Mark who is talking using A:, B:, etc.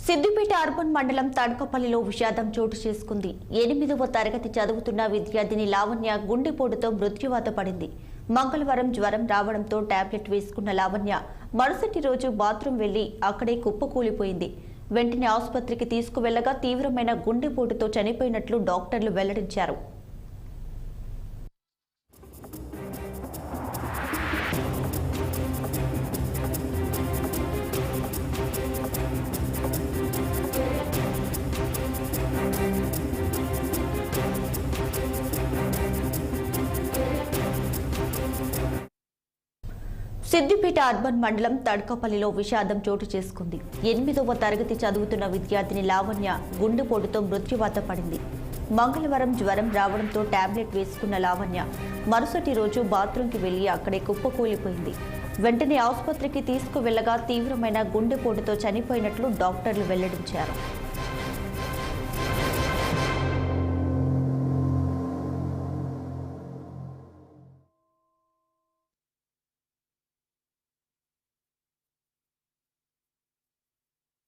A: Siddipet urban మండలం తడకపల్లిలో విషాదం చోటు చేసుకుంది. 8వ తరగతి చదువుతున్న విద్యార్థిని లావణ్య గుండెపోటుతో మృత్యువాత పడింది. మంగళవారం జ్వరం రావడంతో టాబ్లెట్ వేసుకున్న లావణ్య మరుసటి రోజు బాత్రూం వెళ్లి అక్కడే కుప్పకూలిపోయింది. వెంటనే ఆసుపత్రికి తీసుకువెళ్లగా తీవ్రమైన గుండెపోటుతో చనిపోయినట్లు డాక్టర్లు వెల్లడించారు. సిద్దిపేట అర్బన్ మండలం తడకపల్లిలో విషాదం చోటు చేసుకుంది. 8వ తరగతి చదువుతున్న విద్యార్థిని లావణ్య గుండెపోటుతో మృత్యువాత పడింది. మంగళవారం జ్వరం రావడంతో టాబ్లెట్ వేసుకున్న లావణ్య మరుసటి రోజు బాత్రూంకి వెళ్లి అక్కడే కుప్పకూలిపోయింది. వెంటనే ఆసుపత్రికి తీసుకువెళ్లగా తీవ్రమైన గుండెపోటుతో చనిపోయినట్లు డాక్టర్లు వెల్లడించారు.